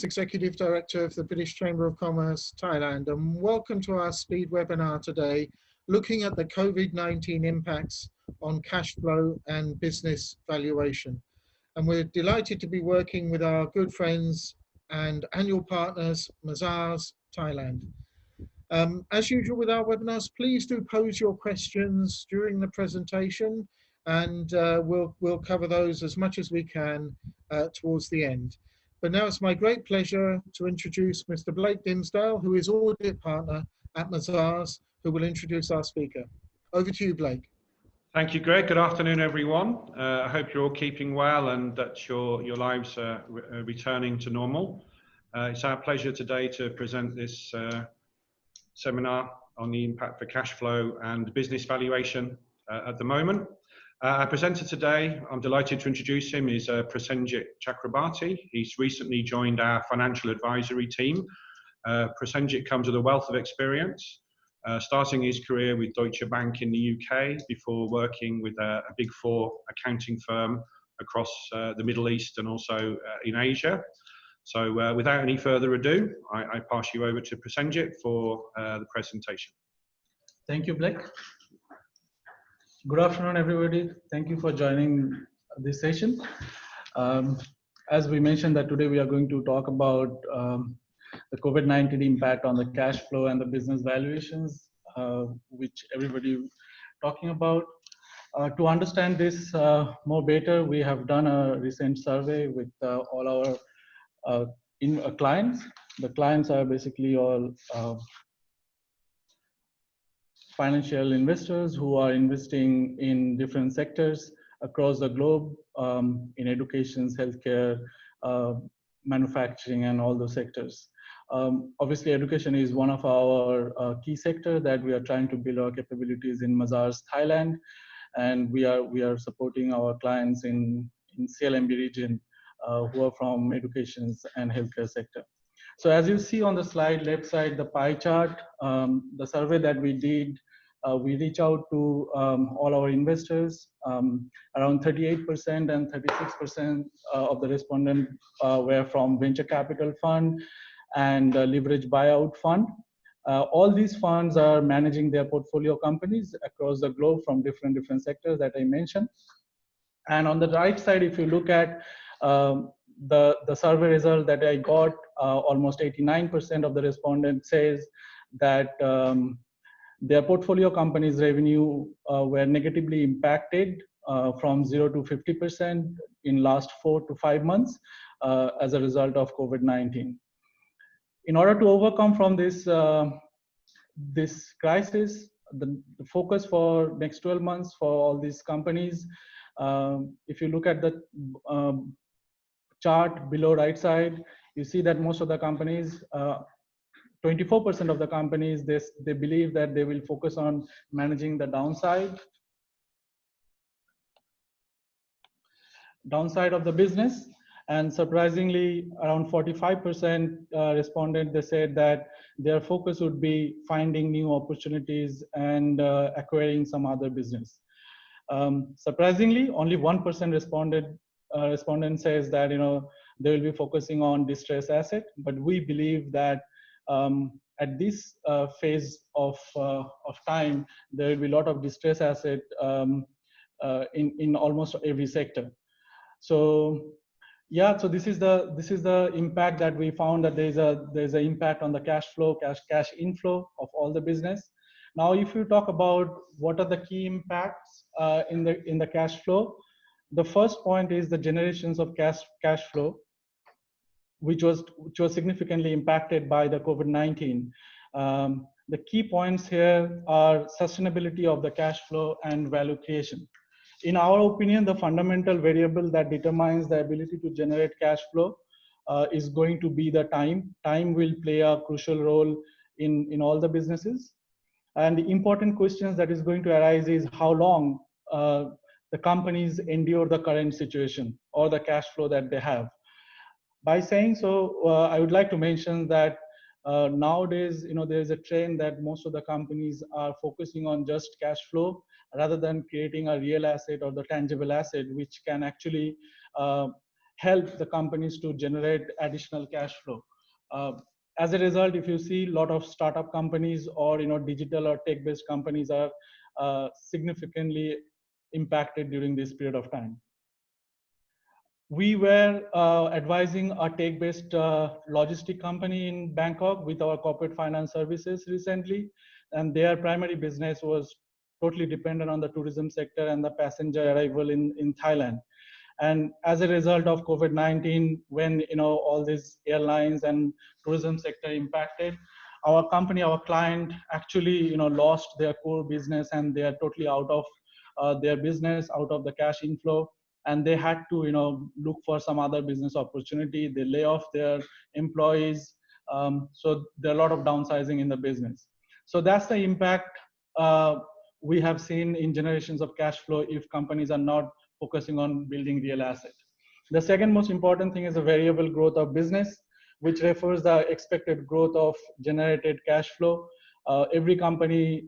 Executive Director of the British Chamber of Commerce, Thailand, and welcome to our speed webinar today, looking at the COVID-19 impacts on cash flow and business valuation. And we're delighted to be working with our good friends and annual partners, Mazars, Thailand. As usual with our webinars, please do pose your questions during the presentation, and we'll cover those as much as we can towards the end. But now it's my great pleasure to introduce Mr. Blake Dimsdale, who is Audit Partner at Mazars, who will introduce our speaker. Over to you, Blake. Thank you, Greg. Good afternoon, everyone. I hope you're all keeping well and that your lives are returning to normal. It's our pleasure today to present this seminar on the impact for cash flow and business valuation at the moment. Our presenter today, I'm delighted to introduce him, is Prasenjit Chakrabarti. He's recently joined our financial advisory team. Prasenjit comes with a wealth of experience, starting his career with Deutsche Bank in the UK before working with a Big Four accounting firm across the Middle East and also in Asia. So without any further ado, I pass you over to Prasenjit for the presentation. Thank you, Blake. Good afternoon, everybody. Thank you for joining this session. As we mentioned that today we are going to talk about the COVID-19 impact on the cash flow and the business valuations, which everybody is talking about. To understand this more better, we have done a recent survey with all our clients. The clients are basically all financial investors who are investing in different sectors across the globe, in education, healthcare, manufacturing, and all those sectors. Obviously, education is one of our key sectors that we are trying to build our capabilities in Mazars, Thailand, and we are supporting our clients in CLMB region who are from education and healthcare sector. So as you see on the slide, left side, the pie chart, the survey that we did, we reach out to all our investors. Around 38% and 36% of the respondents were from venture capital fund and leverage buyout fund. All these funds are managing their portfolio companies across the globe from different sectors that I mentioned. And on the right side, if you look at the survey result that I got, almost 89% of the respondents says that their portfolio companies' revenue were negatively impacted from 0 to 50% in last 4 to 5 months as a result of COVID-19. In order to overcome from this this crisis, the focus for next 12 months for all these companies, if you look at the chart below right side, you see that most of the companies, 24% of the companies, they believe that they will focus on managing the downside of the business. And surprisingly, around 45% responded, they said that their focus would be finding new opportunities and acquiring some other business. Surprisingly, only 1% respondent says that they will be focusing on distressed asset, but we believe that at this phase of time, there will be a lot of distressed asset in almost every sector. So yeah, so this is the impact that we found, that there's an impact on the cash flow, cash inflow of all the business. Now, if you talk about what are the key impacts in the cash flow, the first point is the generations of cash flow, which was significantly impacted by the COVID-19. The key points here are sustainability of the cash flow and value creation. In our opinion, the fundamental variable that determines the ability to generate cash flow is going to be the time. Time will play a crucial role in all the businesses. And the important questions that is going to arise is how long the companies endure the current situation or the cash flow that they have. By saying so, I would like to mention that nowadays, there's a trend that most of the companies are focusing on just cash flow rather than creating a real asset or the tangible asset, which can actually help the companies to generate additional cash flow. Uh, as a result, if you see a lot of startup companies or digital or tech-based companies are significantly impacted during this period of time. We were advising a tech-based logistic company in Bangkok with our corporate finance services recently, and their primary business was totally dependent on the tourism sector and the passenger arrival in Thailand. And as a result of COVID-19, when all these airlines and tourism sector impacted, our company, our client actually lost their core business, and they are totally out of their business, out of the cash inflow, and they had to look for some other business opportunity. They lay off their employees, so there are a lot of downsizing in the business. So that's the impact we have seen in generations of cash flow if companies are not focusing on building real asset. The second most important thing is the variable growth of business, which refers the expected growth of generated cash flow. Every company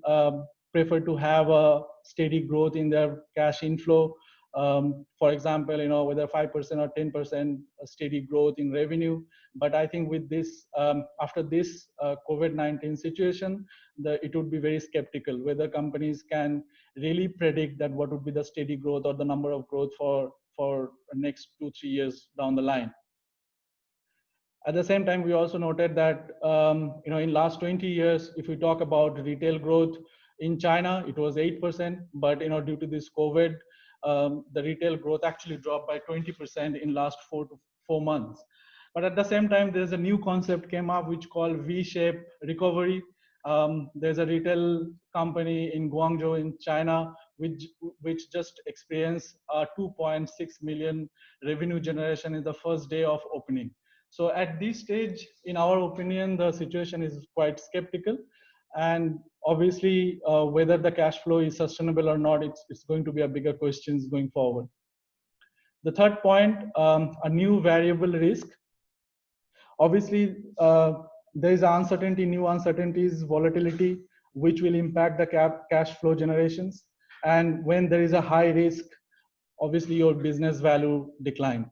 prefer to have a steady growth in their cash inflow. For example, whether 5% or 10% steady growth in revenue. But I think with this, after this COVID-19 situation, it would be very skeptical whether companies can really predict that what would be the steady growth or the number of growth for next 2-3 years down the line. At the same time, we also noted that in last 20 years, if we talk about retail growth in China, it was 8%, but due to this COVID, the retail growth actually dropped by 20% in last 4 months. But at the same time, there's a new concept came up which called V-shaped recovery. There's a retail company in Guangzhou in China which just experienced 2.6 million revenue generation in the first day of opening. So at this stage, in our opinion, the situation is quite skeptical. And obviously, whether the cash flow is sustainable or not, it's going to be a bigger question going forward. The third point, a new variable risk. Obviously, there is uncertainty, new uncertainties, volatility, which will impact the cash flow generations. And when there is a high risk, obviously your business value decline.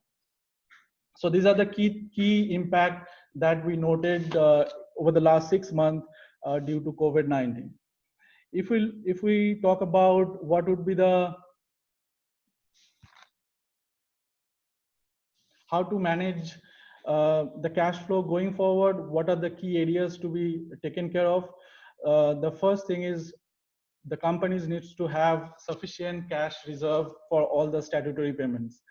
So these are the key impact that we noted over the last 6 months due to COVID-19. If we talk about what would be how to manage the cash flow going forward, what are the key areas to be taken care of? The first thing is the companies needs to have sufficient cash reserve for all the statutory payments.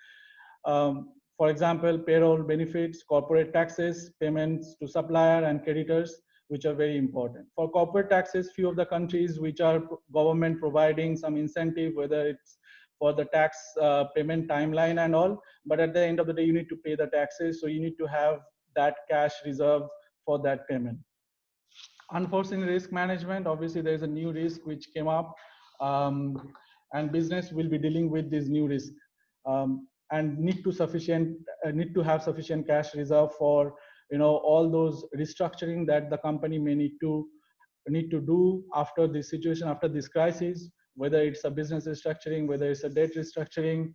For example, payroll benefits, corporate taxes, payments to supplier and creditors, which are very important. For corporate taxes, few of the countries which are government providing some incentive, whether it's for the tax payment timeline and all, but at the end of the day, you need to pay the taxes. So you need to have that cash reserve for that payment. Unforeseen risk management, obviously there's a new risk which came up, and business will be dealing with this new risk. And need to have sufficient cash reserve for all those restructuring that the company may need to do after this situation, after this crisis, whether it's a business restructuring, whether it's a debt restructuring,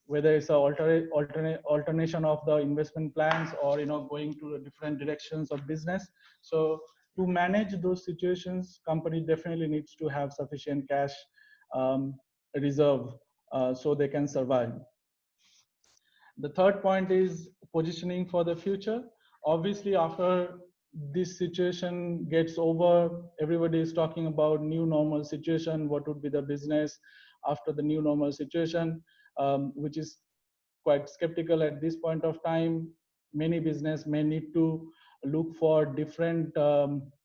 whether it's a alternation of the investment plans, or going to different directions of business. So to manage those situations, company definitely needs to have sufficient cash reserve so they can survive. The third point is positioning for the future. Obviously, after this situation gets over, everybody is talking about new normal situation. What would be the business after the new normal situation, which is quite skeptical at this point of time. Many business may need to look for different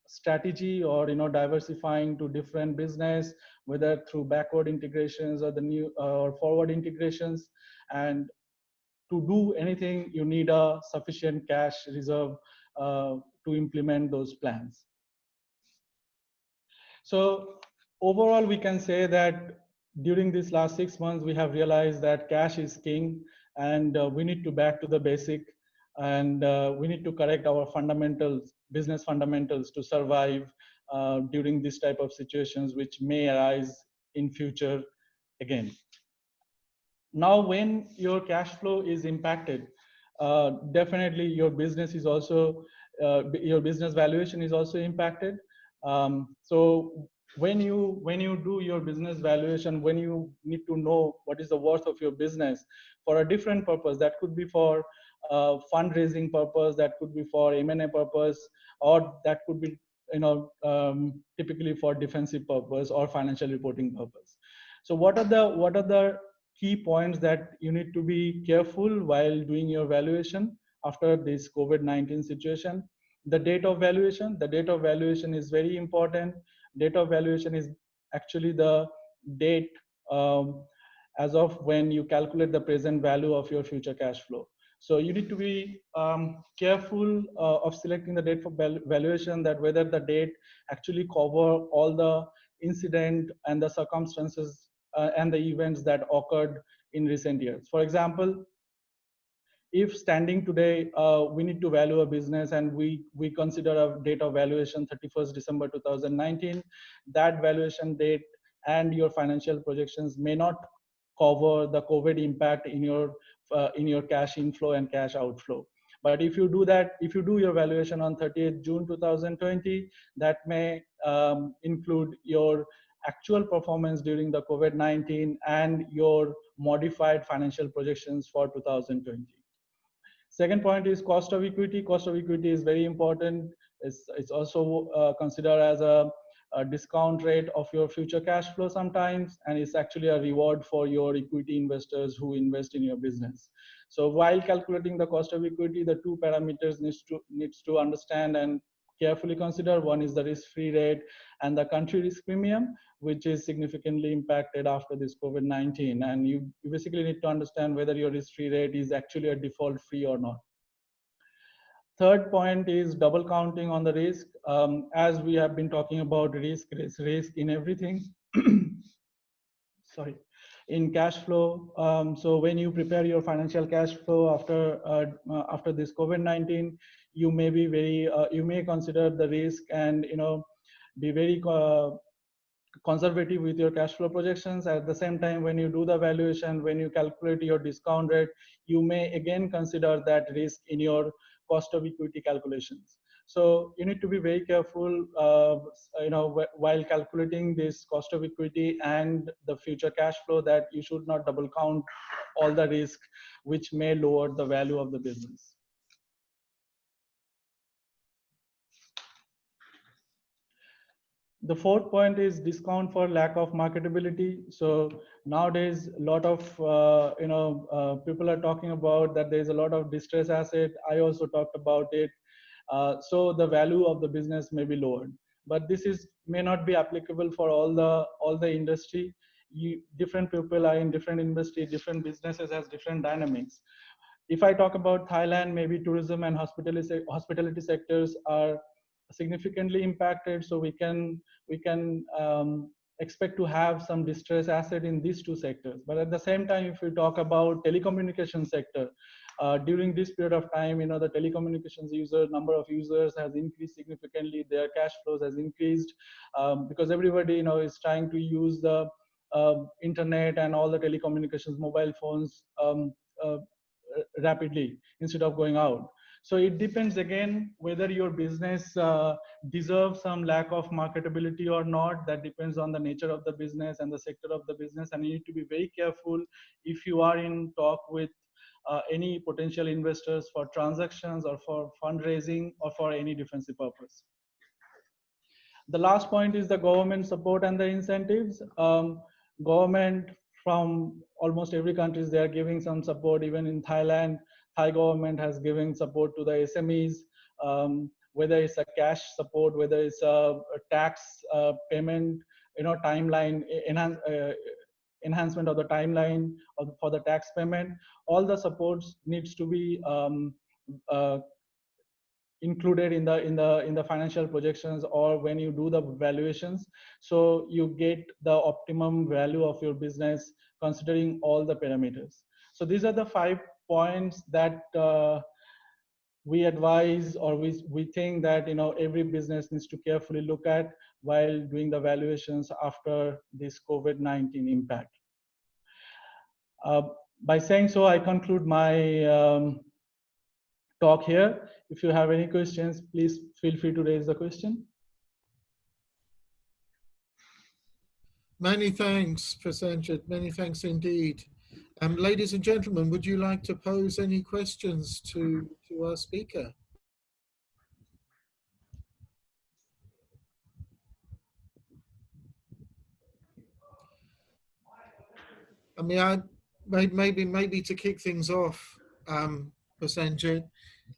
strategy, or diversifying to different business, whether through backward integrations or the new or forward integrations. And to do anything, you need a sufficient cash reserve to implement those plans. So overall, we can say that during these last 6 months, we have realized that cash is king, and we need to back to the basic, and we need to correct our fundamentals, business fundamentals, to survive during this type of situations which may arise in future again. Now, when your cash flow is impacted, definitely your business is also your business valuation is also impacted. So when you do your business valuation, when you need to know what is the worth of your business for a different purpose, that could be for fundraising purpose, that could be for M&A purpose, or that could be typically for defensive purpose or financial reporting purpose. So what are the key points that you need to be careful while doing your valuation after this COVID-19 situation? The date of valuation. The date of valuation is very important. Date of valuation is actually the date as of when you calculate the present value of your future cash flow. So you need to be careful of selecting the date for valuation, that whether the date actually cover all the incident and the circumstances and the events that occurred in recent years. For example, if standing today, we need to value a business and we consider a date of valuation 31st December 2019, that valuation date and your financial projections may not cover the COVID impact in your cash inflow and cash outflow. But if you do that, if you do your valuation on 30th June 2020, that may include your actual performance during the COVID-19 and your modified financial projections for 2020. Second point is cost of equity. Cost of equity is very important. It's also considered as a discount rate of your future cash flow sometimes, and it's actually a reward for your equity investors who invest in your business. So while calculating the cost of equity, the two parameters needs to understand and carefully consider. One is the risk-free rate and the country risk premium, which is significantly impacted after this COVID-19. And you basically need to understand whether your risk-free rate is actually a default free or not. Third point is double counting on the risk. As we have been talking about risk in everything. Sorry, in cash flow. So when you prepare your financial cash flow after this COVID-19, you may be you may consider the risk and be very conservative with your cash flow projections. At the same time, when you do the valuation, when you calculate your discount rate, you may again consider that risk in your cost of equity calculations. So you need to be very careful while calculating this cost of equity and the future cash flow, that you should not double count all the risk, which may lower the value of the business. The fourth point is discount for lack of marketability. So nowadays, a lot of people are talking about that there's a lot of distress asset. I also talked about it. So the value of the business may be lowered, but this may not be applicable for all the industry. Different people are in different industry, different businesses has different dynamics. If I talk about Thailand, maybe tourism and hospitality sectors are significantly impacted. So we can expect to have some distress asset in these two sectors. But at the same time, if we talk about telecommunication sector, during this period of time, the telecommunications number of users has increased significantly. Their cash flows has increased because everybody is trying to use the internet and all the telecommunications, mobile phones rapidly instead of going out. So it depends again whether your business deserves some lack of marketability or not. That depends on the nature of the business and the sector of the business, and you need to be very careful if you are in talk with any potential investors for transactions or for fundraising or for any defensive purpose. The last point is the government support and the incentives. Government from almost every country, they are giving some support. Even in Thailand, Thai government has given support to the SMEs, whether it's a cash support, whether it's a tax payment, timeline enhancement of the timeline for the tax payment. All the supports needs to be included in the financial projections or when you do the valuations, so you get the optimum value of your business considering all the parameters. So these are the 5 points that we advise, or we think that every business needs to carefully look at while doing the valuations after this COVID-19 impact. by saying so, I conclude my talk here. If you have any questions, please feel free to raise the question. Many thanks, Prasenjit. Many thanks indeed. Ladies and gentlemen, would you like to pose any questions to our speaker? I mean, maybe to kick things off, Prasenjit,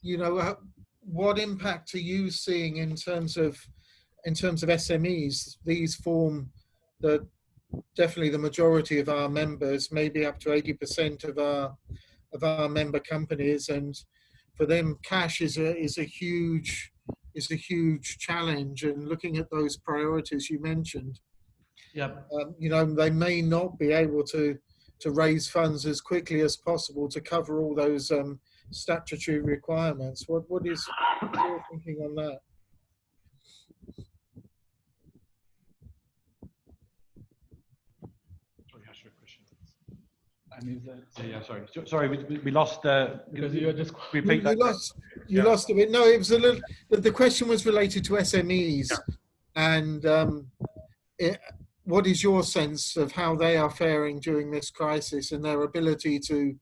you know, what impact are you seeing in terms of SMEs? These form definitely the majority of our members, maybe up to 80% of our member companies, and for them, cash is a huge challenge. And looking at those priorities you mentioned, Yep. you know, they may not be able to raise funds as quickly as possible to cover all those statutory requirements. What is your thinking on that? Sorry, ask your question. Yeah, sorry. Sorry, we lost. Because you are just repeat that. You lost a bit. No, it was a little. The question was related to SMEs, and what is your sense of how they are faring during this crisis and their ability to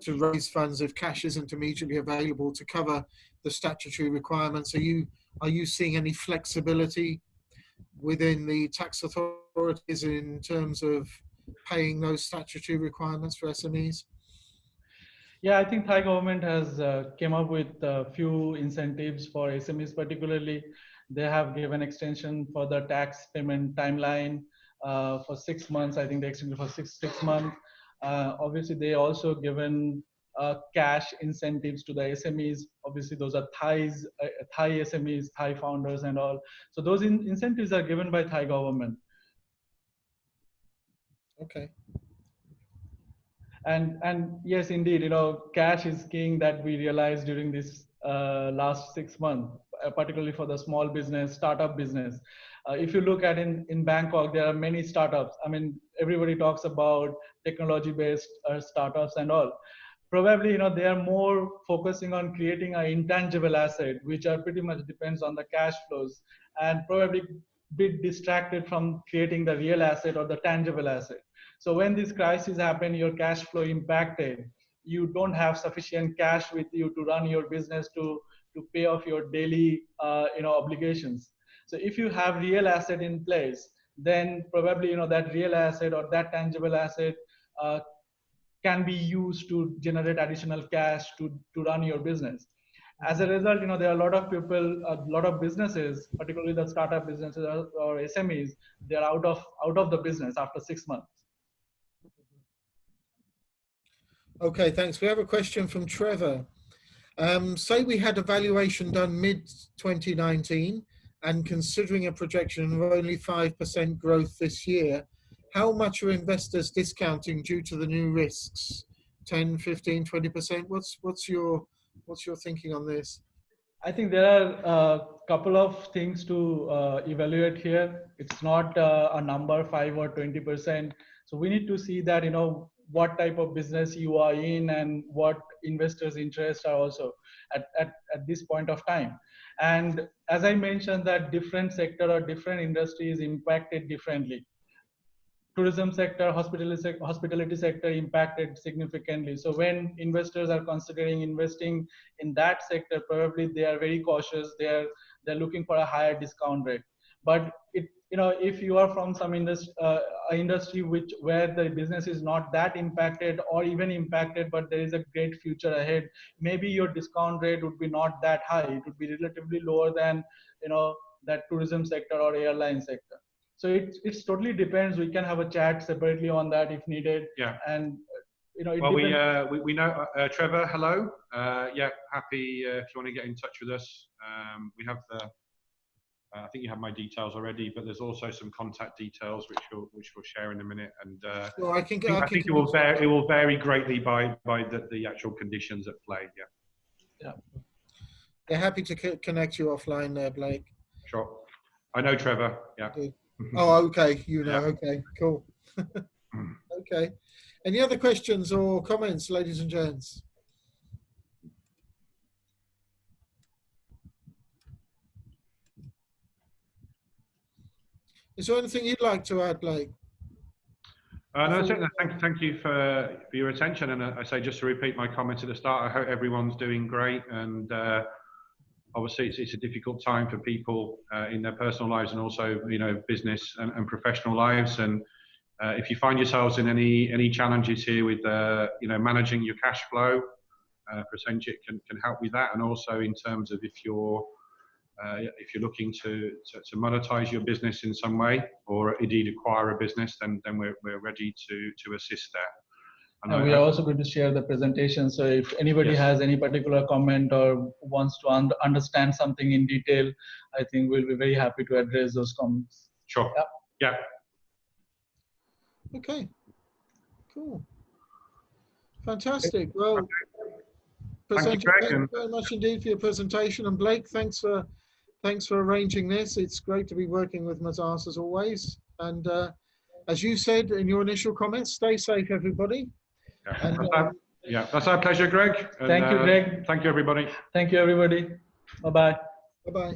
raise funds if cash isn't immediately available to cover the statutory requirements? Are you seeing any flexibility within the tax authorities in terms of paying those statutory requirements for SMEs? Yeah, I think Thai government has came up with a few incentives for SMEs. Particularly, they have given extension for the tax payment timeline for 6 months. I think they extended for six months. Obviously, they also given cash incentives to the SMEs. Obviously, those are Thai SMEs, Thai founders, and all. So those incentives are given by Thai government. Okay. And yes, indeed, you know, cash is king, that we realized during this last 6 months, particularly for the small business, startup business. If you look at in Bangkok, there are many startups. I mean, everybody talks about technology-based startups and all. Probably, you know, they are more focusing on creating an intangible asset, which are pretty much depends on the cash flows, and probably bit distracted from creating the real asset or the tangible asset. So when this crisis happened, your cash flow impacted. You don't have sufficient cash with you to run your business, to pay off your daily obligations. So if you have real asset in place, then probably, you know, that real asset or that tangible asset can be used to generate additional cash to run your business. As a result, you know, there are a lot of people, a lot of businesses, particularly the startup businesses or SMEs, they're out of the business after 6 months. Okay, thanks. We have a question from Trevor. Say we had a valuation done mid-2019 and considering a projection of only 5% growth this year, how much are investors discounting due to the new risks? 10, 15, 20%? What's your thinking on this? I think there are a couple of things to evaluate here. It's not a number 5 or 20%. So we need to see that, you know, what type of business you are in and what investors' interests are also at this point of time. And as I mentioned, that different sector or different industries impacted differently. Tourism sector, hospitality sector impacted significantly. So when investors are considering investing in that sector, probably they are very cautious. They're looking for a higher discount rate. But if you are from some industry where the business is not that impacted or even impacted, but there is a great future ahead, maybe your discount rate would be not that high. It would be relatively lower than, you know, that tourism sector or airline sector. So it totally depends. We can have a chat separately on that if needed. Yeah. And well, we know Trevor. Hello. Yeah, happy if you want to get in touch with us. We have the. I think you have my details already, but there's also some contact details which we'll share in a minute. And well, I think it will vary greatly by the actual conditions at play. Yeah. Yeah. They're happy to connect you offline there, Blake. Sure. I know Trevor. Yeah. Oh, okay. You know. Yeah. Okay. Cool. Okay. Any other questions or comments, ladies and gents? Is there anything you'd like to add, Blake? No, thank you for your attention. And I say, just to repeat my comment at the start, I hope everyone's doing great. And obviously, it's a difficult time for people in their personal lives and also, business and professional lives. And if you find yourselves in any challenges here with, managing your cash flow, Procentric can help with that. And also in terms of if you're looking to monetize your business in some way, or indeed acquire a business, then we're ready to assist that. And we are also going to share the presentation. So if anybody has any particular comment or wants to understand something in detail, I think we'll be very happy to address those comments. Sure. Yeah. Okay. Cool. Fantastic. Well, thank you very much indeed for your presentation. And Blake, thanks for arranging this. It's great to be working with Mazars as always. And as you said in your initial comments, stay safe, everybody. That's our pleasure, Greg. And, thank you, Greg. Thank you, everybody. Thank you, everybody. Bye-bye. Bye-bye.